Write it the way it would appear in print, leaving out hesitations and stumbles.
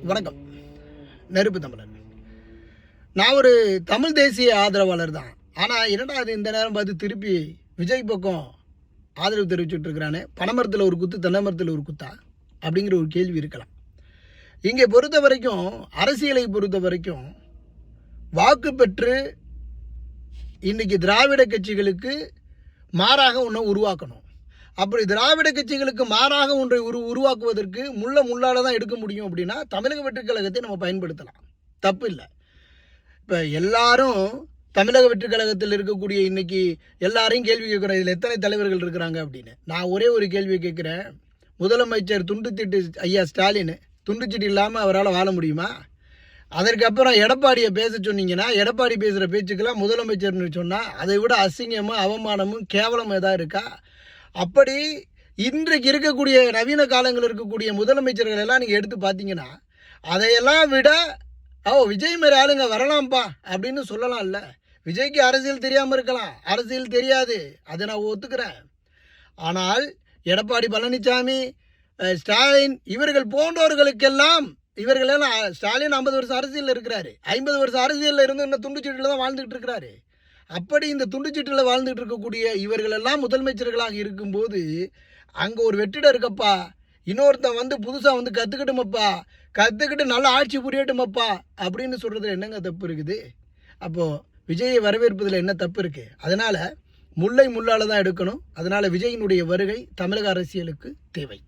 வணக்கம். நெருப்பு தமிழன். நான் ஒரு தமிழ் தேசிய ஆதரவாளர் தான். ஆனால் என்னடா அது இந்த நேரம் பார்த்து திருப்பி விஜய் பக்கம் ஆதரவு தெரிவிச்சுட்டு இருக்கிறானே, பனைமரத்தில் ஒரு குத்து தென்னை மரத்தில் ஒரு குத்தா அப்படிங்கிற ஒரு கேள்வி இருக்கலாம். இங்கே பொறுத்த வரைக்கும், அரசியலை பொறுத்த வரைக்கும் வாக்கு பெற்று இன்றைக்கி திராவிட கட்சிகளுக்கு மாறாக ஒன்று உருவாக்கணும். அப்படி திராவிட கட்சிகளுக்கு மாறாக ஒன்றை உருவாக்குவதற்கு முள்ளால் தான் எடுக்க முடியும். அப்படின்னா தமிழக வெற்றிக் கழகத்தை நம்ம பயன்படுத்தலாம், தப்பு இல்லை. இப்போ எல்லாரும் தமிழக வெற்றிக் கழகத்தில் இருக்கக்கூடிய இன்னைக்கு எல்லாரையும் கேள்வி கேட்குறோம், இதில் எத்தனை தலைவர்கள் இருக்கிறாங்க அப்படின்னு. நான் ஒரே ஒரு கேள்வி கேட்குறேன். முதலமைச்சர் துண்டுச்சீட்டு ஐயா ஸ்டாலின் துண்டுச்சீட்டு இல்லாமல் அவரால் வாழ முடியுமா? அதற்கப்புறம் எடப்பாடியை பேச சொன்னீங்கன்னா, எடப்பாடி பேசுகிற பேச்சுக்கெல்லாம் முதலமைச்சர்னு சொன்னால் அதை விட அசிங்கமும் அவமானமும் கேவலமும் எதாவது இருக்கா? அப்படி இன்றைக்கு இருக்கக்கூடிய நவீன காலங்கள் இருக்கக்கூடிய முதலமைச்சர்கள் எல்லாம் நீங்கள் எடுத்து பார்த்தீங்கன்னா, அதையெல்லாம் விட விஜய் மாரி ஆளுங்க வரலாம்ப்பா அப்படின்னு சொல்லலாம்ல. விஜய்க்கு அரசியல் தெரியாமல் இருக்கலாம், அரசியல் தெரியாது, அதை நான் ஒத்துக்கிறேன். ஆனால் எடப்பாடி பழனிசாமி, ஸ்டாலின் இவர்கள் போன்றவர்களுக்கெல்லாம், இவர்களெல்லாம் ஸ்டாலின் 50 வருஷம் அரசியலில் இருக்கிறாரு, 50 வருஷம் அரசியலில் இருந்து இன்னும் துண்டுச்சீட்டில் தான் வாழ்ந்துட்டு இருக்கிறாரு. அப்படி இந்த துண்டுச்சீட்டில் வாழ்ந்துட்டு இருக்கக்கூடிய இவர்களெல்லாம் முதலமைச்சர்களாக இருக்கும்போது, அங்கே ஒரு வெற்றிடம் இருக்கப்பா, இன்னொருத்தன் வந்து புதுசாக வந்து கற்றுக்கிட்டு நல்லா ஆட்சி புரியட்டுமப்பா அப்படின்னு சொல்கிறதுல என்னங்க தப்பு இருக்குது? அப்போது விஜயை வரவேற்பதில் என்ன தப்பு இருக்குது? அதனால் முள்ளால் தான் எடுக்கணும். அதனால் விஜயினுடைய வருகை தமிழக அரசியலுக்கு தேவை.